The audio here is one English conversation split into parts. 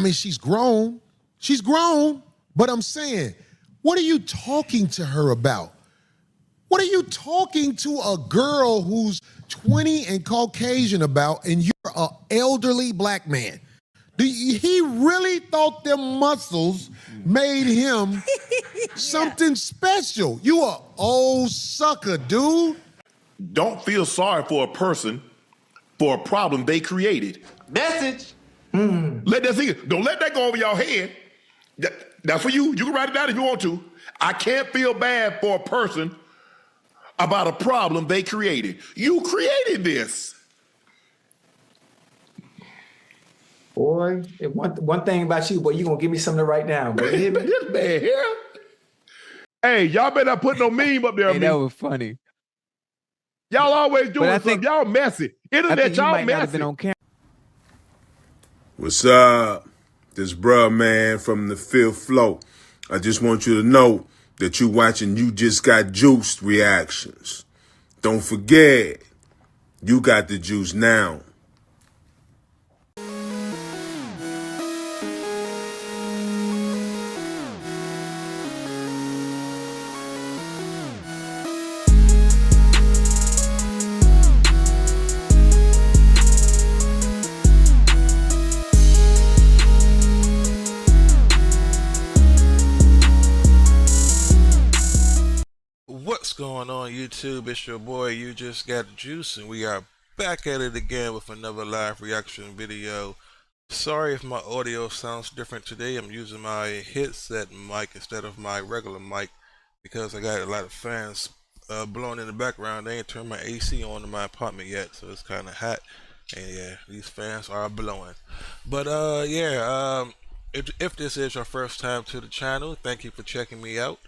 mean, she's grown. She's grown. But I'm saying, what are you talking to her about? What are you talking to a girl who's 20 and Caucasian about, and you're an elderly black man? He really thought them muscles made him something special. You a old sucker, dude. Don't feel sorry for a person for a problem they created. Message. Let that thing. Don't let that go over your head. That's for you. You can write it down if you want to. I can't feel bad for a person about a problem they created. You created this. Boy, one thing about you, boy, you gonna give me something to write down. Boy. This man here. Hey, y'all better not put no meme up there. Hey, that was funny. Y'all always doing something. Y'all messy. Internet, y'all messy. On camera. What's up? This bruh, man, from the fifth floor. I just want you to know that you watching You Just Got Juiced reactions. Don't forget, you got the juice now. What's going on YouTube? It's your boy You Just Got Juice, and we are back at it again with another live reaction video. Sorry if my audio sounds different today. I'm using my headset mic instead of my regular mic because I got a lot of fans blowing in the background. They ain't turned my AC on in my apartment yet, so it's kind of hot. And yeah, these fans are blowing. But if this is your first time to the channel, thank you for checking me out.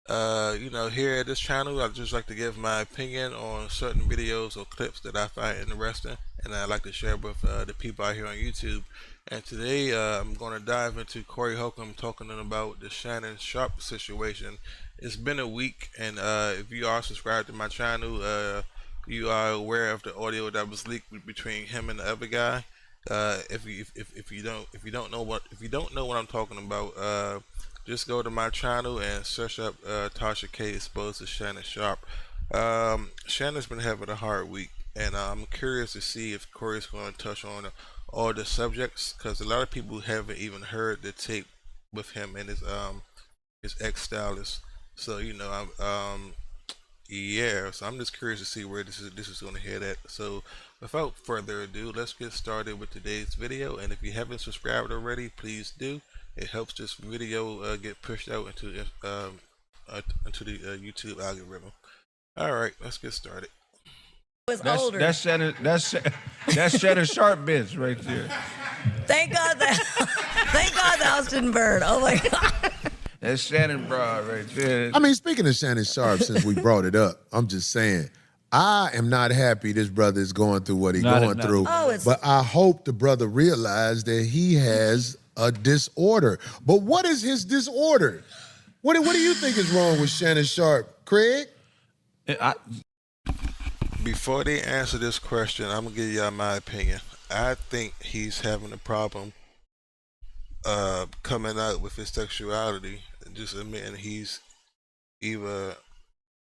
You know, here at this channel, I just like to give my opinion on certain videos or clips that I find interesting, and I like to share with the people out here on YouTube. And today, I'm going to dive into Corey Holcomb talking about the Shannon Sharpe situation. It's been a week, and if you are subscribed to my channel, you are aware of the audio that was leaked between him and the other guy. If you don't know what I'm talking about, just go to my channel and search up Tasha K exposed to Shannon Sharpe. Shannon's been having a hard week, and I'm curious to see if Corey's going to touch on all the subjects, because a lot of people haven't even heard the tape with him and his ex-stylist. So you know, yeah. So I'm just curious to see where this is going to head at. So without further ado, let's get started with today's video. And if you haven't subscribed already, please do. It helps this video get pushed out into the YouTube algorithm. All right, let's get started. That's Shannon Sharpe bitch right there. Thank God that Austin Bird. Oh my God. That's Shannon Broad right there. I mean, speaking of Shannon Sharpe, since we brought it up, I'm just saying, I am not happy this brother is going through what he's going through. But I hope the brother realized that he has a disorder. But what is his disorder? What do you think is wrong with Shannon Sharpe, Craig? Before they answer this question, I'm gonna give y'all my opinion. I think he's having a problem coming out with his sexuality, just admitting he's either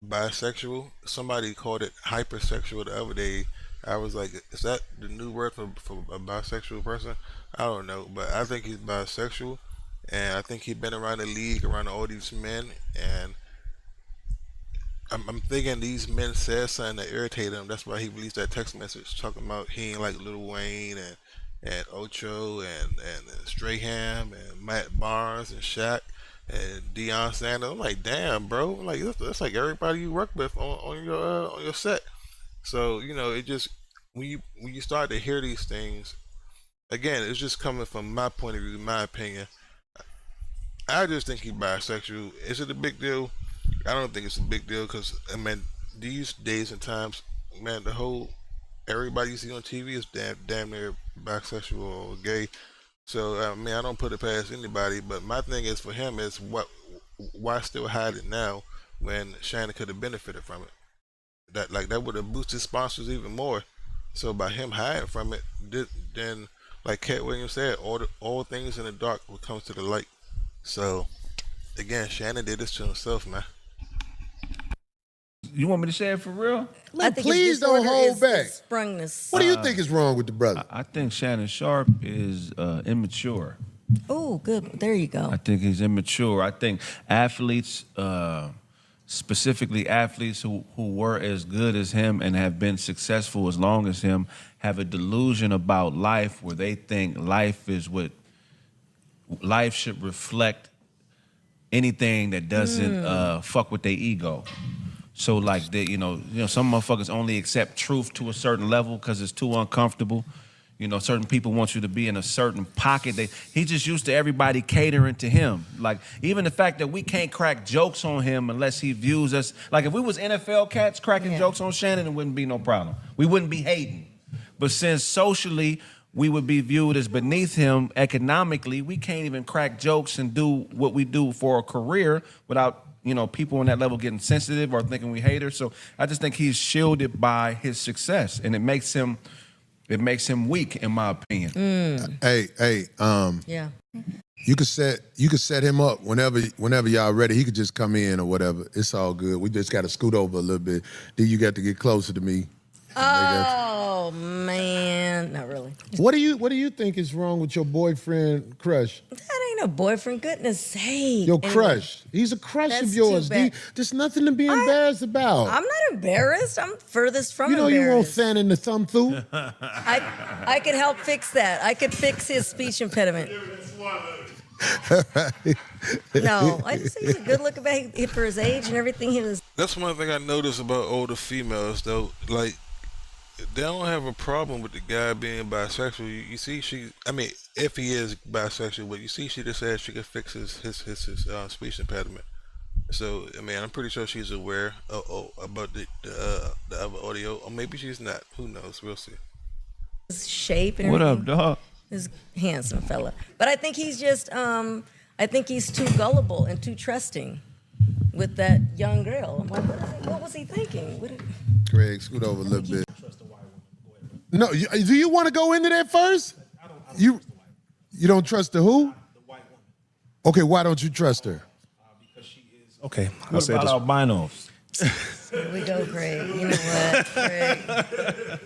bisexual. Somebody called it hypersexual the other day. I was like, is that the new word for a bisexual person? I don't know, but I think he's bisexual, and I think he's been around the league, around all these men, and I'm thinking these men said something that irritated him. That's why he released that text message talking about he ain't like Lil Wayne and Ocho and Strahan and Matt Barnes and Shaq and Deion Sanders. I'm like, damn, bro. I'm like, that's like everybody you work with on your set. So you know, it just when you start to hear these things, again, it's just coming from my point of view, my opinion. I just think he's bisexual. Is it a big deal? I don't think it's a big deal, because I mean, these days and times, man, everybody you see on TV is damn near bisexual or gay. So I mean, I don't put it past anybody. But my thing is, for him, is why still hide it now when Shannon could have benefited from it? That would have boosted sponsors even more. So by him hiding from it, then like Cat Williams said, all things in the dark will come to the light. So again, Shannon did this to himself, man. You want me to say it for real? I think Please his don't disorder hold is back. Sprungness. What do you think is wrong with the brother? I think Shannon Sharpe is immature. Oh, good. There you go. I think he's immature. I think athletes, specifically athletes who were as good as him and have been successful as long as him, have a delusion about life where they think life should reflect anything that doesn't fuck with their ego. So like you know, some motherfuckers only accept truth to a certain level because it's too uncomfortable. You know, certain people want you to be in a certain pocket. He's just used to everybody catering to him. Like, even the fact that we can't crack jokes on him unless he views us. Like, if we was NFL cats cracking jokes on Shannon, it wouldn't be no problem. We wouldn't be hating. But since socially we would be viewed as beneath him economically, we can't even crack jokes and do what we do for a career without, you know, people on that level getting sensitive or thinking we haters. So I just think he's shielded by his success, and it makes him weak, in my opinion. Hey, Yeah. you could set him up whenever y'all ready. He could just come in or whatever. It's all good. We just got to scoot over a little bit. Then you got to get closer to me. Oh man, not really. What do you think is wrong with your boyfriend crush? That ain't a boyfriend. Goodness sake. Your Anyway, crush. He's a crush That's of yours. too bad. There's nothing to be embarrassed about. I'm not embarrassed. I'm furthest from you know you won't embarrassed. fan in the thumb through. I could help fix that. I could fix his speech impediment. No, I just think he's a good looking man for his age and everything. He was. That's one thing I notice about older females, though. Like, they don't have a problem with the guy being bisexual. You see, if he is bisexual, but you see, she just said she could fix his speech impediment. So, I mean, I'm pretty sure she's aware about the other audio, or maybe she's not. Who knows? We'll see. His shape and What everything. up, dog? He's a handsome fella, but I think he's just. I think he's too gullible and too trusting with that young girl. I'm like, what was he thinking? Craig, scoot over a little bit. No, do you want to go into that first? You don't trust the who? The white woman. Okay, why don't you trust her? Because she is. Okay, I'll What say about this. albinos? Here we go, Craig. You know what, Craig?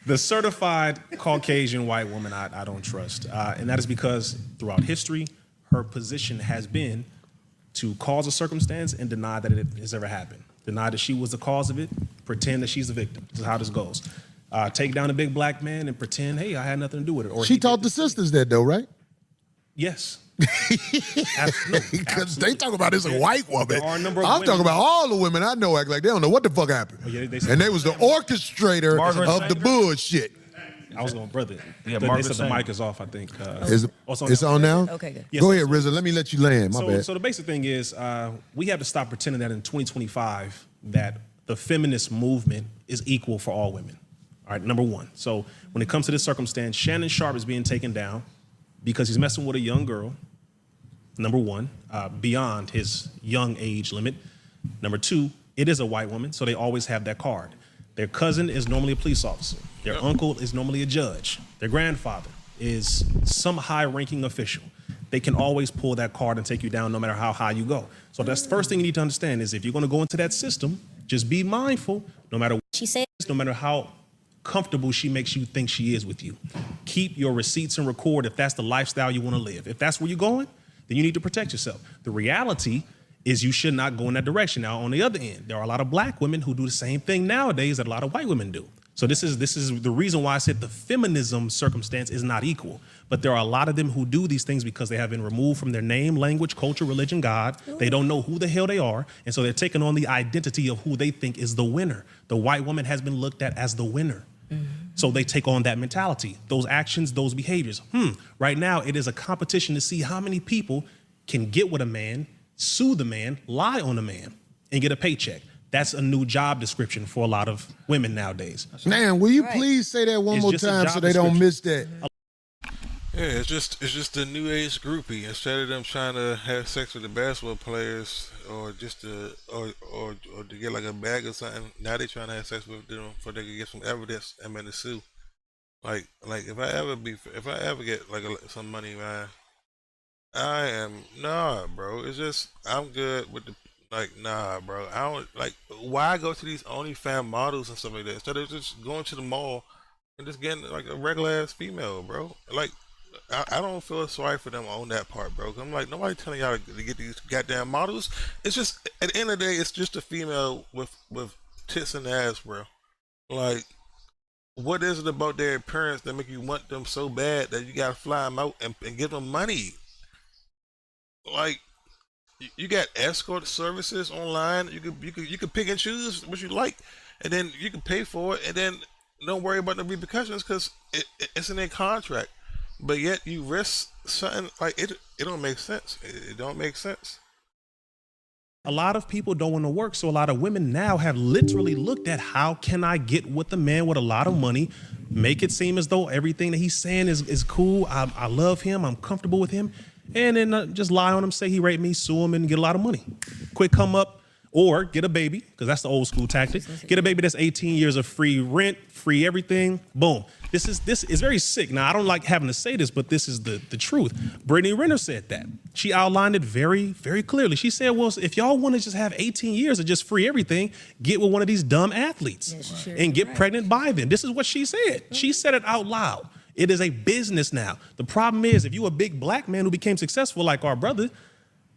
The certified Caucasian white woman, I don't trust. And that is because throughout history, her position has been to cause a circumstance and deny that it has ever happened. Deny that she was the cause of it, pretend that she's the victim. This is how this goes. Take down a big black man and pretend, hey, I had nothing to do with it. Or She he did taught the this. sisters that though, right? Yes. Absolutely. Because they talk about this a white woman. There are a number of I'm women- talking about all the women I know act like they don't know what the fuck happened. Oh, yeah, And they was the orchestrator Margaret of the Sanger? bullshit. I was going, brother. Yeah, they Margaret said the Sanger. mic is off, I think. It's on now? Okay, good. Yes, Go so- ahead, RZA. Let me let you land. My bad. So the basic thing is we have to stop pretending that in 2025 that the feminist movement is equal for all women. All right, number one. So when it comes to this circumstance, Shannon Sharpe is being taken down because he's messing with a young girl, number one, beyond his young age limit. Number two, it is a white woman, so they always have that card. Their cousin is normally a police officer. Their uncle is normally a judge. Their grandfather is some high-ranking official. They can always pull that card and take you down no matter how high you go. So that's the first thing you need to understand is if you're going to go into that system, just be mindful, no matter what she says, no matter how comfortable she makes you think she is with you. Keep your receipts and record if that's the lifestyle you want to live. If that's where you're going, then you need to protect yourself. The reality is you should not go in that direction. Now, on the other end, there are a lot of black women who do the same thing nowadays that a lot of white women do. So this is the reason why I said the feminism circumstance is not equal. But there are a lot of them who do these things because they have been removed from their name, language, culture, religion, God. They don't know who the hell they are. And so they're taking on the identity of who they think is the winner. The white woman has been looked at as the winner. So they take on that mentality, those actions, those behaviors. Right now, it is a competition to see how many people can get with a man, sue the man, lie on a man, and get a paycheck. That's a new job description for a lot of women nowadays. Man, will you Right. please say that one It's more just a time job so they don't description. miss that? Yeah, it's just the new age groupie. Instead of them trying to have sex with the basketball players or just to get like a bag or something, now they trying to have sex with them so they can get some evidence and then to sue. Like if I ever get like some money, man, I am nah, bro. It's just I'm good with the nah, bro. I don't like why go to these OnlyFans models and stuff like that instead of just going to the mall and just getting like a regular ass female, bro. Like I don't feel sorry for them on that part, bro. 'Cause I'm like nobody telling y'all to get these goddamn models. It's just at the end of the day, it's just a female with tits and ass, bro. Like what is it about their appearance that make you want them so bad that you gotta fly them out and give them money? Like you got escort services online. You could pick and choose what you like, and then you can pay for it, and then don't worry about the repercussions because it's in their contract. But yet you risk something like it. It don't make sense. It don't make sense. A lot of people don't want to work, so a lot of women now have literally looked at how can I get with a man with a lot of money, make it seem as though everything that he's saying is cool. I love him. I'm comfortable with him. And then just lie on him, say he raped me, sue him, and get a lot of money. Quick come up, or get a baby, because that's the old school tactic. Get a baby that's 18 years of free rent, free everything. Boom. This is very sick. Now, I don't like having to say this, but this is the truth. Brittany Renner said that. She outlined it very, very clearly. She said, well, if y'all want to just have 18 years of just free everything, get with one of these dumb athletes and get pregnant by them. This is what she said. She said it out loud. It is a business now. The problem is if you're a big black man who became successful like our brother,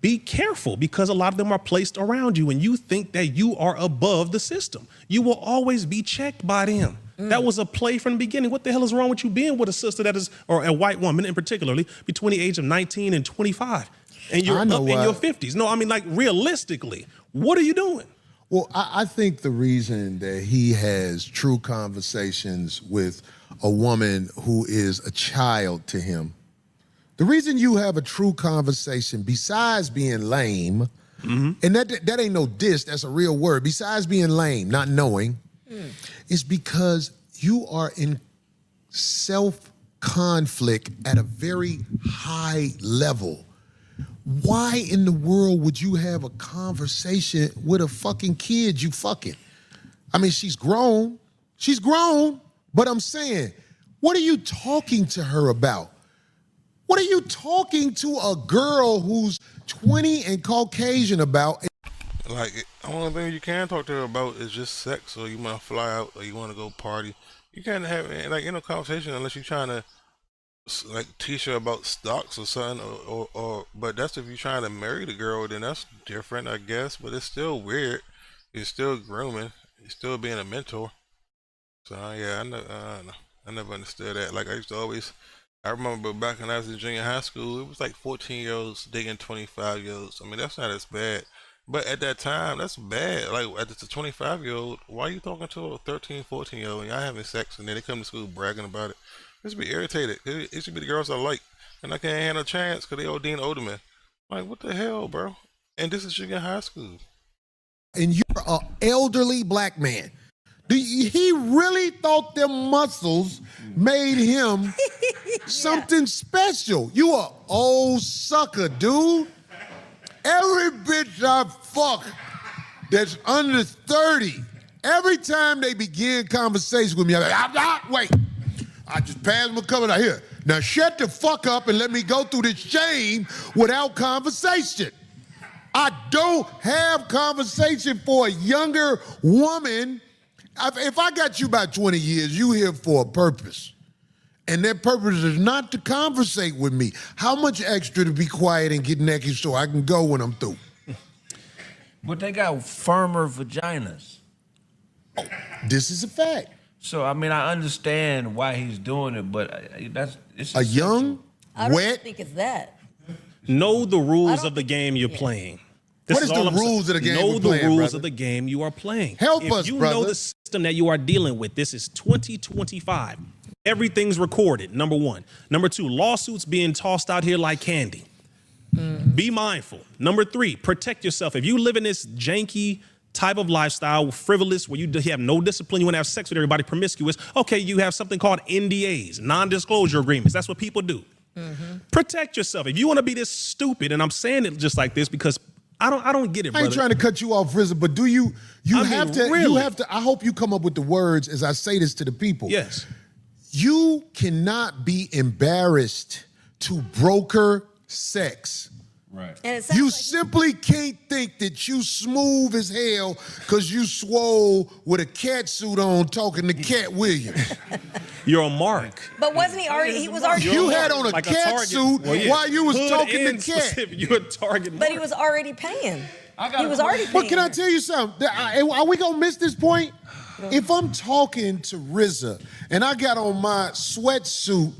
be careful because a lot of them are placed around you and you think that you are above the system. You will always be checked by them. That was a play from the beginning. What the hell is wrong with you being with a sister that is, or a white woman in particularly, between the age of 19 and 25? And you're up in your 50s. No, I mean, like, realistically, what are you doing? Well, I think the reason that he has true conversations with a woman who is a child to him, the reason you have a true conversation, besides being lame, and that ain't no diss, that's a real word, besides being lame, not knowing, is because you are in self-conflict at a very high level. Why in the world would you have a conversation with a fucking kid you fucking? I mean, she's grown, but I'm saying, what are you talking to her about? What are you talking to a girl who's 20 and Caucasian about? Like, the only thing you can talk to her about is just sex, or you want to fly out, or you want to go party. You can't have like in a conversation unless you're trying to like teach her about stocks or something, or but that's if you're trying to marry the girl, then that's different, I guess. But it's still weird. You're still grooming. You're still being a mentor. So yeah, I never understood that. Like I remember back when I was in junior high school, it was like 14-year-olds digging 25-year-olds. I mean, that's not as bad. But at that time, that's bad. Like, at the 25-year-old, why are you talking to a 13, 14-year-old and y'all having sex and then they come to school bragging about it? It should be irritated. It should be the girls I like. And I can't have no chance because they ODing older men. Like, what the hell, bro? And this is junior high school. And you're an elderly black man. He really thought them muscles made him something special. You a old sucker, dude. Every bitch I fuck that's under 30, every time they begin conversation with me, I'm like, wait. I just passed my cover out here. Now shut the fuck up and let me go through this shame without conversation. I don't have conversation for a younger woman. If I got you about 20 years, you here for a purpose. And that purpose is not to conversate with me. How much extra to be quiet and get naked so I can go when I'm through? But they got firmer vaginas. Oh, this is a fact. So, I mean, I understand why he's doing it, but it's a young, I don't wet. think it's that. Know the rules of the game you're playing. What is the rules of the game we're playing, Know the rules brother? of the game you are playing. Help us, If you brother. know the system that you are dealing with, this is 2025. Everything's recorded, number one. Number two, lawsuits being tossed out here like candy. Be mindful. Number three, protect yourself. If you live in this janky type of lifestyle, frivolous, where you have no discipline, you want to have sex with everybody, promiscuous, okay, you have something called NDAs, non-disclosure agreements. That's what people do. Protect yourself. If you want to be this stupid, and I'm saying it just like this because I don't get it, brother. I ain't trying to cut you off, RZA, but do you have to, I hope you come up with the words as I say this to the people. Yes. You cannot be embarrassed to broker sex. Right. And it sounds You like simply can't think that you smooth as hell because you swole with a cat suit on talking to Cat Williams. You're a mark. but wasn't he already? He was already. You had on a Like a cat target. suit Well, yeah. while you was Hood talking to and Cat. specific. You're a target. But he mark. was already paying. got He a was already question. paying. But can I tell you something? Are we gonna miss this point? If I'm talking to RZA and I got on my sweatsuit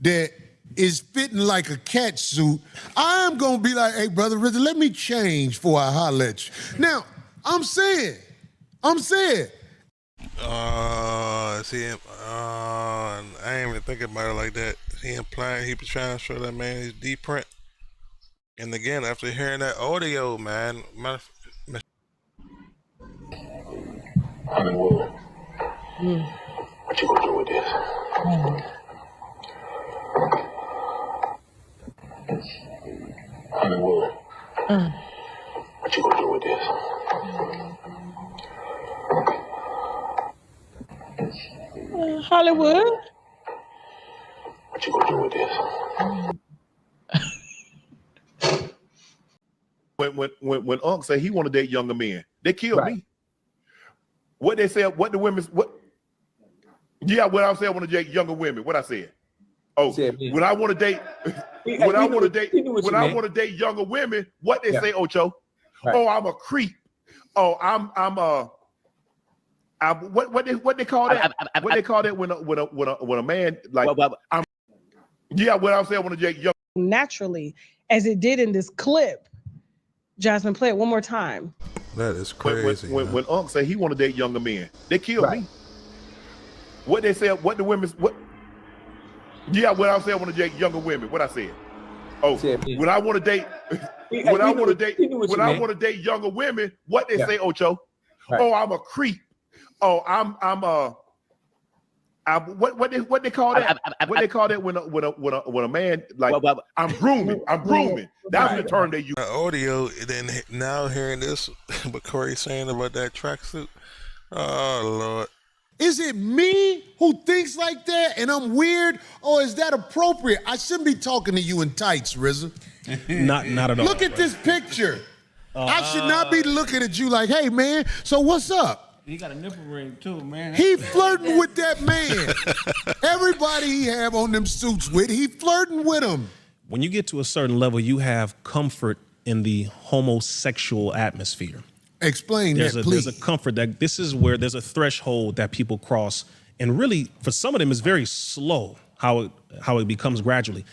that is fitting like a cat suit, I'm gonna be like, hey, brother RZA, let me change before I holler at you. Now, I'm saying, I ain't even thinking about it like that. He implying he was trying to show that man his deep print. And again, after hearing that audio, man, Hollywood. What you gonna do with this? Hollywood. What you gonna do with this? Hollywood. What you gonna do with this? When Unc say he want to date younger men, they killed me. What they said, what the women, what? Yeah, what I said, I want to date younger women. What I said? Oh, when I want to date, when I want to date, when I want to date younger women, what they say, Ocho? Right. Oh, I'm a creep. Oh, I'm what they call that? What they call that when a man like I'm? Yeah, what I'm saying, I want to date young. Naturally, as it did in this clip. Jasmine, play it one more time. that is crazy. When Unc say he want to date younger men, they killed me. What they said, what the women, what? Yeah, what I said, I want to date younger women. What I said? Oh, when I want to date, when I want to date younger women, what they say, Ocho? Right. Oh, I'm a creep. Oh, I'm what they call that? What they call that when a man like I'm grooming. That's the term they use. Audio, and then now hearing this, what Corey saying about that tracksuit. Oh Lord. Is it me who thinks like that and I'm weird, or is that appropriate? I shouldn't be talking to you in tights, RZA. Not at all. Look at this picture. I should not be looking at you like, hey, man, so what's up? He got a nipple ring too, man. He flirting with that man. Everybody he have on them suits with, he flirting with him. When you get to a certain level, you have comfort in the homosexual atmosphere. Explain that, please. There's a comfort that this is where there's a threshold that people cross, and really, for some of them, it's very slow how it becomes gradually.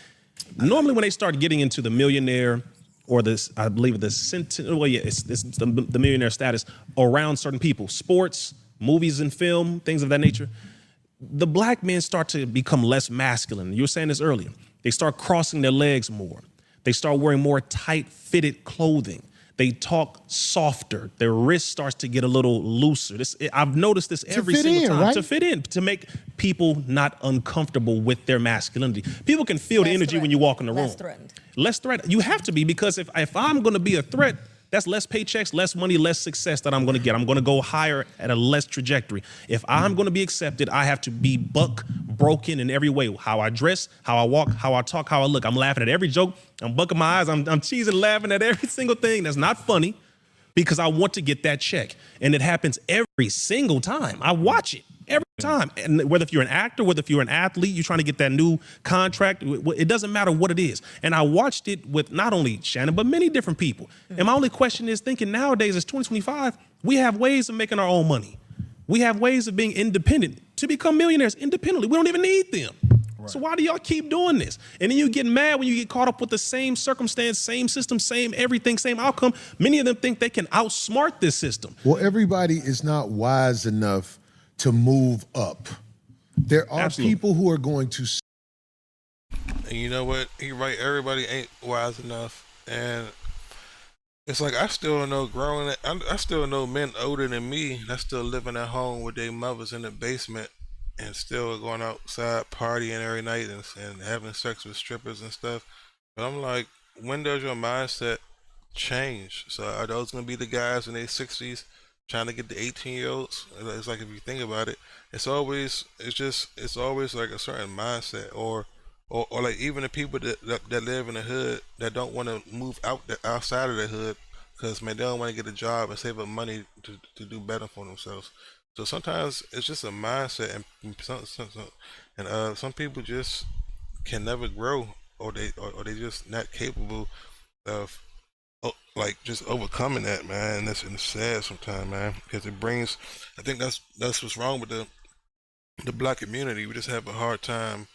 Normally, when they start getting into the millionaire or this, I believe it's the millionaire status around certain people, sports, movies and film, things of that nature, the black men start to become less masculine. You were saying this earlier. They start crossing their legs more. They start wearing more tight-fitted clothing. They talk softer. Their wrist starts to get a little looser. I've noticed this every single time. Right? To fit in, to make people not uncomfortable with their masculinity. People can feel the energy when you walk in the room. Less threatened. Less threatened. You have to be, because if I'm going to be a threat, that's less paychecks, less money, less success that I'm going to get. I'm going to go higher at a less trajectory. If I'm going to be accepted, I have to be broken in every way. How I dress, how I walk, how I talk, how I look. I'm laughing at every joke. I'm bucking my eyes. I'm cheesing, laughing at every single thing that's not funny, because I want to get that check. And it happens every single time. I watch it every time. And whether if you're an actor, whether if you're an athlete, you're trying to get that new contract, it doesn't matter what it is. And I watched it with not only Shannon, but many different people. And my only question is, thinking nowadays, it's 2025, we have ways of making our own money. We have ways of being independent, to become millionaires independently. We don't even need them. Right. So why do y'all keep doing this? And then you get mad when you get caught up with the same circumstance, same system, same everything, same outcome. Many of them think they can outsmart this system. Well, everybody is not wise enough to move up. There are people who are going to. And you know what? He right. Everybody ain't wise enough, and it's like I still know I still know men older than me that still living at home with their mothers in the basement and still going outside partying every night and having sex with strippers and stuff. But I'm like, when does your mindset change? So are those gonna be the guys in their 60s trying to get the 18-year-olds. It's like if you think about it, it's always like a certain mindset, or like even the people that live in the hood that don't want to move outside of the hood because man they don't want to get a job and save up money to do better for themselves. So sometimes it's just a mindset, and some people just can never grow, or they just not capable of like just overcoming that, man. And it's sad sometimes, man, because it brings. I think that's what's wrong with the black community. We just have a hard time,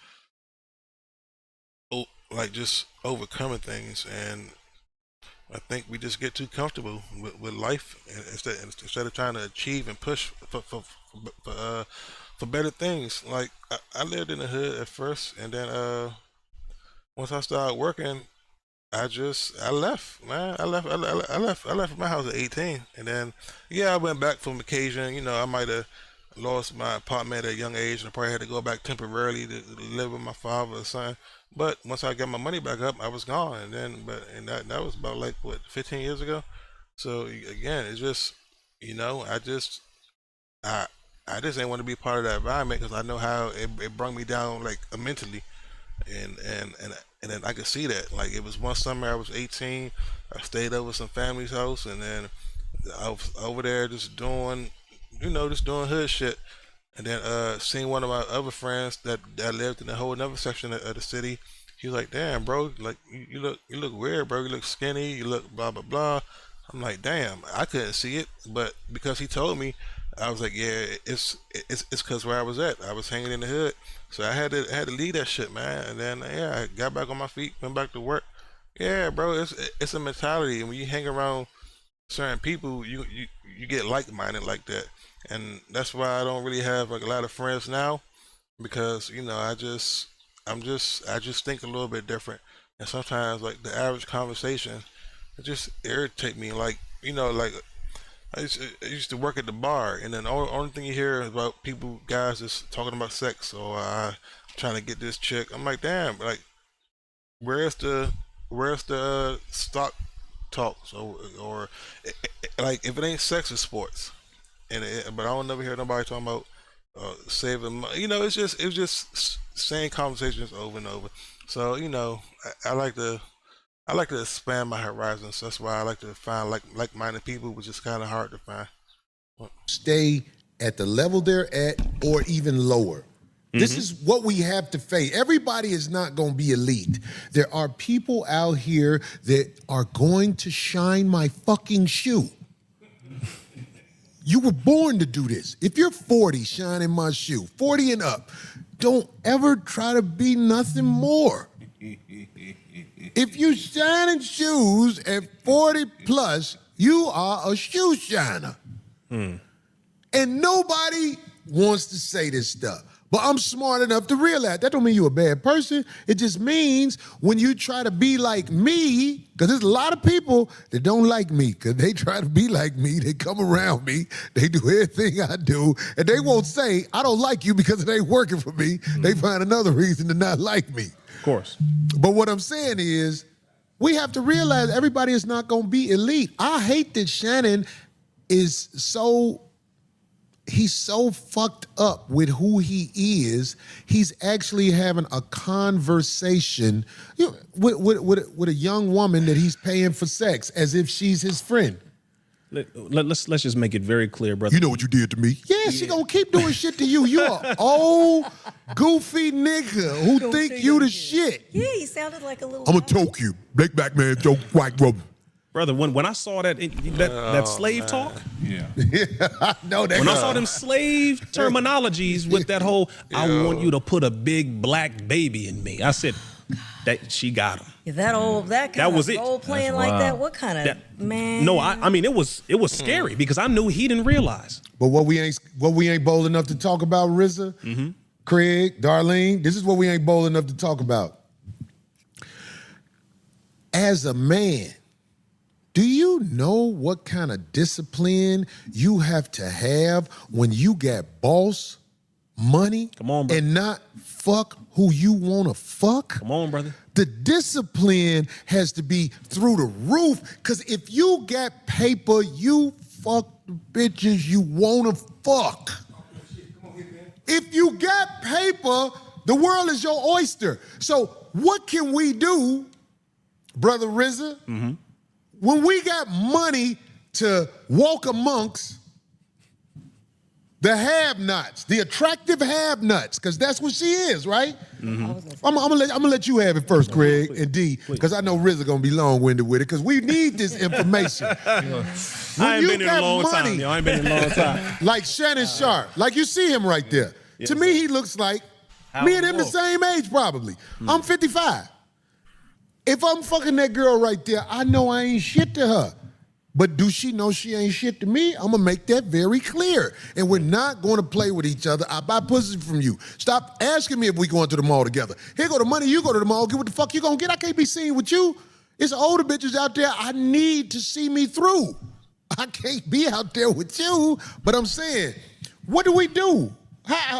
like just overcoming things, and I think we just get too comfortable with life, and instead of trying to achieve and push for better things. Like I lived in the hood at first, and then once I started working, I left, man. I left my house at 18, and then yeah, I went back from occasion. You know, I might have lost my apartment at a young age, and I probably had to go back temporarily to live with my father or son. But once I got my money back up, I was gone, and then that was about like what 15 years ago. So again, it's just I just didn't want to be part of that environment because I know how it brought me down like mentally, and then I could see that. Like it was one summer I was 18, I stayed over some family's house, and then I was over there just doing hood shit, and then seeing one of my other friends that lived in a whole another section of the city. He was like, "Damn, bro, like you look weird, bro. You look skinny. You look blah blah blah." I'm like, "Damn, I couldn't see it," but because he told me, I was like, "Yeah, it's because where I was at. I was hanging in the hood, so I had to leave that shit, man." And then yeah, I got back on my feet, went back to work. Yeah, bro, it's a mentality, and when you hang around certain people, you get like-minded like that, and that's why I don't really have like a lot of friends now, because I just think a little bit different, and sometimes like the average conversation, it just irritate me. Like like I used to work at the bar, and then the only thing you hear is about guys just talking about sex or trying to get this chick. I'm like, damn, like where's the stock talks or like if it ain't sex, it's sports, but I don't never hear nobody talking about saving money. It's just same conversations over and over. So I like to expand my horizons. That's why I like to find like-minded people, which is kind of hard to find. Stay at the level they're at or even lower. This is what we have to face. Everybody is not going to be elite. There are people out here that are going to shine my fucking shoe. You were born to do this. If you're 40, shining my shoe, 40 and up, don't ever try to be nothing more. If you shining shoes at 40 plus, you are a shoe shiner. And nobody wants to say this stuff. But I'm smart enough to realize that don't mean you're a bad person. It just means when you try to be like me, because there's a lot of people that don't like me because they try to be like me. They come around me. They do everything I do. And they won't say, I don't like you because it ain't working for me. They find another reason to not like me. Of course. But what I'm saying is we have to realize everybody is not going to be elite. I hate that Shannon is he's so fucked up with who he is. He's actually having a conversation with a young woman that he's paying for sex as if she's his friend. Let's just make it very clear, brother. You know what you did to me? Yeah, she gonna keep doing shit to you. You a old, goofy nigga who think you the shit. Yeah, he sounded like a little. I'm gonna choke you. Black back man, choke white woman. Brother, when I saw that slave talk, I know that. When I saw them slave terminologies with that whole, I want you to put a big black baby in me. I said, that she got him. Yeah, that kind of role playing like that. What kind of man? No, I mean it was scary because I knew he didn't realize. But what we ain't bold enough to talk about, RZA, Craig, Darlene, this is what we ain't bold enough to talk about. As a man, do you know what kind of discipline you have to have when you got boss money? Come on, brother. And not fuck who you want to fuck? Come on, brother. The discipline has to be through the roof, because if you got paper, you fuck the bitches you wanna fuck. If you got paper, the world is your oyster. So what can we do, Brother RZA, when we got money to walk amongst the have-nots, the attractive have-nots, because that's what she is, right? I'm gonna let you have it first, Craig and D, because I know RZA gonna be long-winded with it, because we need this information. I ain't been in a long time, yo. I ain't been in a long time. Like Shannon Sharpe, like you see him right there. To me, he looks like me and him the same age, probably. I'm 55. If I'm fucking that girl right there, I know I ain't shit to her. But do she know she ain't shit to me? I'm gonna make that very clear. And we're not gonna play with each other. I buy pussy from you. Stop asking me if we going to the mall together. Here go the money, you go to the mall, get what the fuck you gonna get. I can't be seen with you. It's older bitches out there. I need to see me through. I can't be out there with you. But I'm saying, what do we do?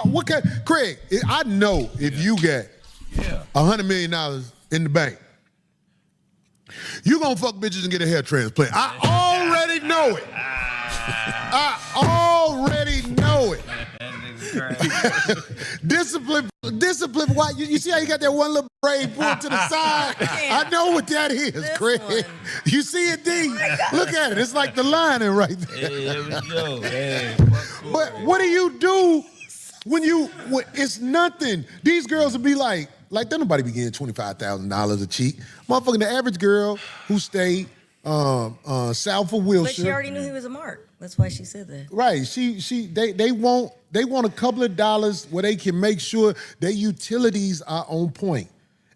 What kind, Craig, I know if you got $100 million in the bank, you gonna fuck bitches and get a hair transplant. I already know it. I already know it. Discipline. Why? You see how you got that one little braid pulled to the side? I know what that is, Craig. You see it, D? Look at it. It's like the lining right there. There we go. Hey, but what do you do when it's nothing? These girls will be like don't nobody be getting $25,000 a cheek. Motherfucking the average girl who stayed south of Wilshire. But she already knew he was a mark. That's why she said that. Right. They want a couple of dollars where they can make sure their utilities are on point.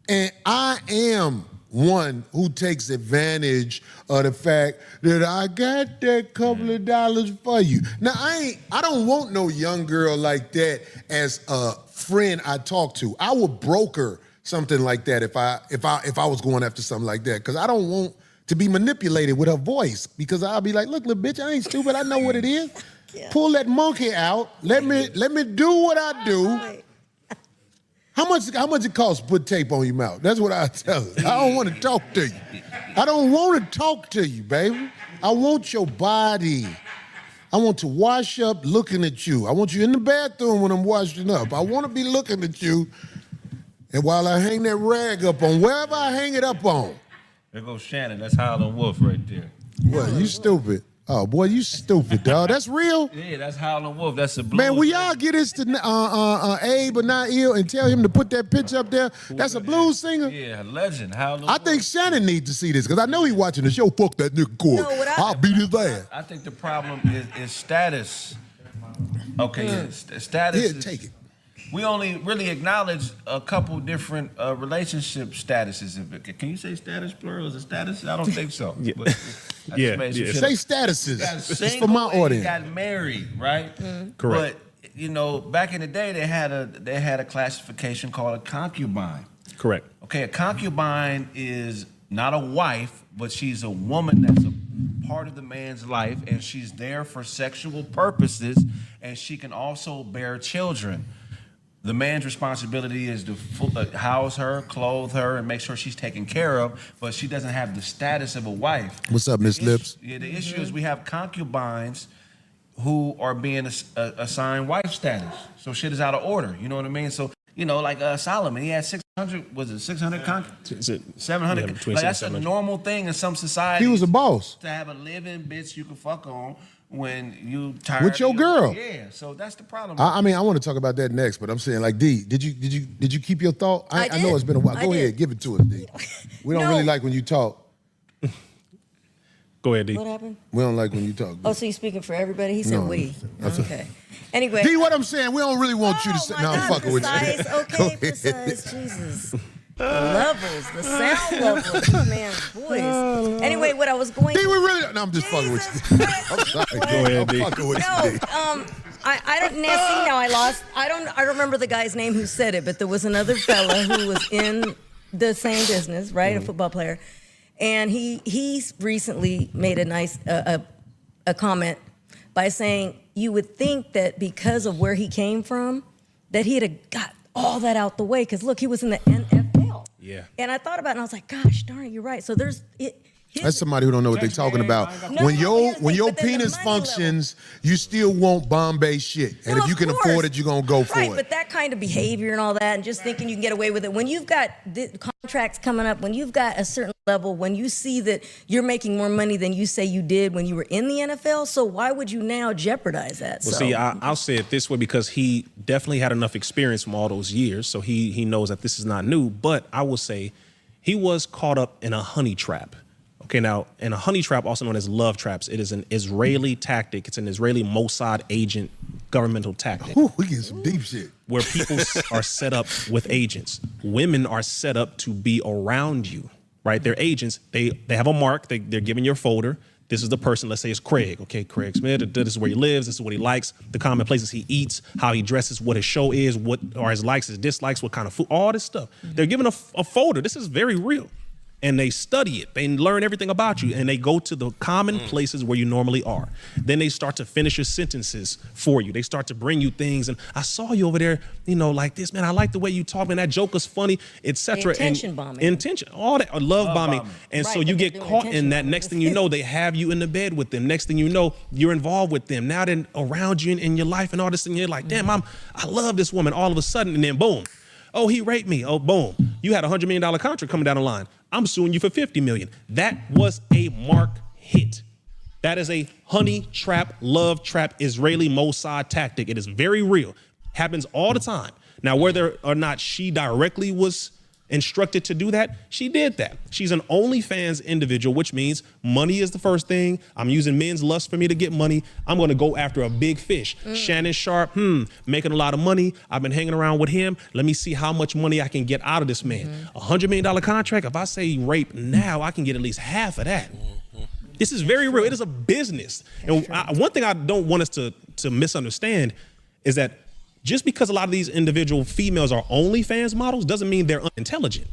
And I am one who takes advantage of the fact that I got that couple of dollars for you. Now I don't want no young girl like that as a friend I talk to. I would broker something like that if I was going after something like that, because I don't want to be manipulated with her voice, because I'll be like, look, little bitch, I ain't stupid. I know what it is. Yeah. Pull that monkey out. Let me do what I do. How much it costs to put tape on your mouth? That's what I tell her. I don't want to talk to you. I don't want to talk to you, baby. I want your body. I want to wash up looking at you. I want you in the bathroom when I'm washing up. I want to be looking at you. And while I hang that rag up on wherever I hang it up on. There goes Shannon. That's Howlin' Wolf right there. What, you stupid? Oh, boy, you stupid, dog. That's real? Yeah, that's Howlin' Wolf. That's a blues. Man, will y'all get this to Abe or not ill and tell him to put that picture up there? That's a blues singer? Yeah, a legend. Howlin' I think Shannon needs to see this, because I know he watching the show. Fuck that nigga Corey. No, I'll beat his ass. I think the problem is status. Okay, status. Here, take it. We only really acknowledge a couple different relationship statuses. Can you say status plural? Is it status? I don't think so. Yeah. But Yeah. Say statuses. It's for my and audience. got married, right? Correct. But back in the day, they had a classification called a concubine. Correct. Okay, a concubine is not a wife, but she's a woman that's a part of the man's life, and she's there for sexual purposes, and she can also bear children. The man's responsibility is to house her, clothe her, and make sure she's taken care of, but she doesn't have the status of a wife. What's up, Miss Lips? Yeah, the issue is we have concubines who are being assigned wife status. So shit is out of order, you know what I mean? So, like Solomon, he had 600, was it 600 concubines? 700? Yeah, like, that's a normal thing in some societies. He was a boss. To have a living bitch you can fuck on when you tired with your girl. Yeah, so that's the problem. I mean, I want to talk about that next, but I'm saying, like, D, did you keep your thought? I know it's been a while. Go ahead, give it to us, D. We don't really like when you talk. Go ahead, D. What happened? We don't like when you talk. Oh, so you speaking for everybody? He said we. Okay. Anyway. D, what I'm saying, we don't really want you to say. No, I'm fucking with you. Okay, precise. Jesus. The levels, the sound levels, man's voice. Anyway, what I was going. D, we really. No, I'm just fucking with you. I'm sorry. Go ahead, D. I'm fucking with you, D. I don't now I lost. I don't remember the guy's name who said it, but there was another fella who was in the same business, right? A football player. And he's recently made a nice a comment by saying you would think that because of where he came from, that he'd have got all that out the way. Because look, he was in the NFL. Yeah. And I thought about it and I was like, gosh darn it, you're right. So That's somebody who don't know what they're talking about. No, When no, your here's the thing, but then the penis money functions, you still want Bombay shit. And Well, if you of can course. afford it, you're gonna go for Right, it. but that kind of behavior and all that, and just thinking you can get away with it. When you've got contracts coming up, when you've got a certain level, when you see that you're making more money than you say you did when you were in the NFL, so why would you now jeopardize that? Well, So- see, I'll say it this way because he definitely had enough experience from all those years, so he knows that this is not new. But I will say he was caught up in a honey trap. Okay, now, in a honey trap, also known as love traps, it is an Israeli tactic. It's an Israeli Mossad agent governmental tactic. Ooh, we get some deep shit. Where people are set up with agents. Women are set up to be around you, right? They're agents. They have a mark. They're giving your folder. This is the person. Let's say it's Craig. Okay, Craig Smith. This is where he lives. This is what he likes. The common places he eats. How he dresses. What his show is. What are his likes, his dislikes. What kind of food. All this stuff. They're given a folder. This is very real. And they study it. They learn everything about you. And they go to the common places where you normally are. Then they start to finish your sentences for you. They start to bring you things. And I saw you over there, like this, man. I like the way you talk, man. That joke is funny, etc. Intention bombing. Intention, all that, love bombing. And Right, so but you they're get doing caught in intention that. bombing. Next thing you know, they have you in the bed with them. Next thing you know, you're involved with them. Now they're around you in your life and all this, and you're like, damn, I love this woman. All of a sudden, and then boom. Oh, he raped me. Oh, boom. You had a $100 million contract coming down the line. I'm suing you for $50 million. That was a mark hit. That is a honey trap, love trap, Israeli Mossad tactic. It is very real. Happens all the time. Now, whether or not she directly was instructed to do that, she did that. She's an OnlyFans individual, which means money is the first thing. I'm using men's lust for me to get money. I'm going to go after a big fish. Shannon Sharpe, making a lot of money. I've been hanging around with him. Let me see how much money I can get out of this man. $100 million contract. If I say rape now, I can get at least half of that. This is very real. It is a business. And one thing I don't want us to misunderstand is that just because a lot of these individual females are OnlyFans models doesn't mean they're unintelligent.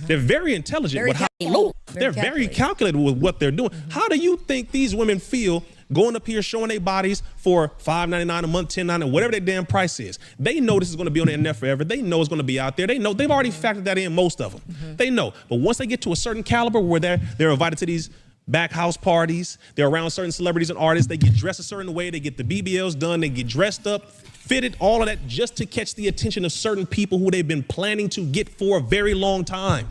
They're very intelligent with how they move. They're very calculated with what they're doing. How do you think these women feel going up here showing their bodies for $5.99 a month, $10.99, whatever their damn price is? They know this is going to be on the internet forever. They know it's going to be out there. They know they've already factored that in, most of them. They know. But once they get to a certain caliber where they're invited to these back house parties, they're around certain celebrities and artists, they get dressed a certain way, they get the BBLs done, they get dressed up, fitted, all of that just to catch the attention of certain people who they've been planning to get for a very long time.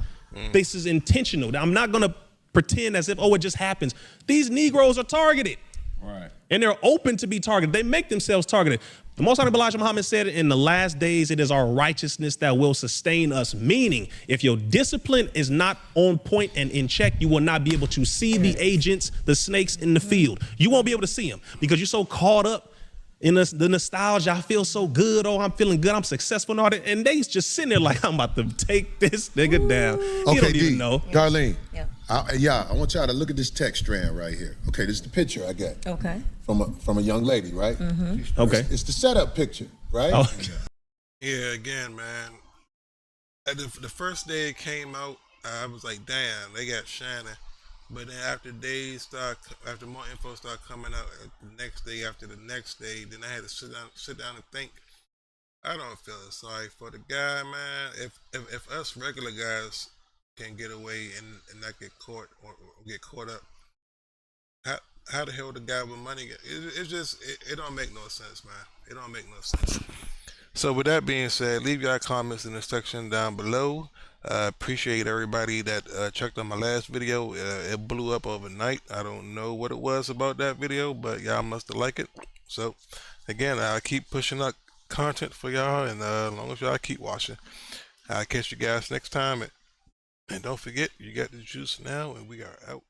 This is intentional. I'm not going to pretend as if, it just happens. These Negroes are targeted. Right. And they're open to be targeted. They make themselves targeted. The Most Honorable Elijah Muhammad said, in the last days, it is our righteousness that will sustain us. Meaning, if your discipline is not on point and in check, you will not be able to see the agents, the snakes in the field. You won't be able to see them because you're so caught up in the nostalgia. I feel so good. Oh, I'm feeling good. I'm successful and all that. And they just sitting there like, I'm about to take this nigga down. You don't even know. Darlene. Yeah. I want y'all to look at this text strand right here. Okay, this is the picture I got. Okay. From a young lady, right? Okay. It's the setup picture, right? Oh. Yeah, again, man. The first day it came out, I was like, damn, they got Shannon. But then after more info started coming out, the next day after the next day, then I had to sit down and think. I don't feel sorry for the guy, man. If us regular guys can get away and not get caught or get caught up, how the hell the guy with money get? It don't make no sense, man. It don't make no sense. So with that being said, leave your comments in the section down below. Appreciate everybody that checked on my last video. It blew up overnight. I don't know what it was about that video, but y'all must have liked it. So again, I'll keep pushing up content for y'all, and as long as y'all keep watching, I'll catch you guys next time. And don't forget, you got the juice now, and we are out.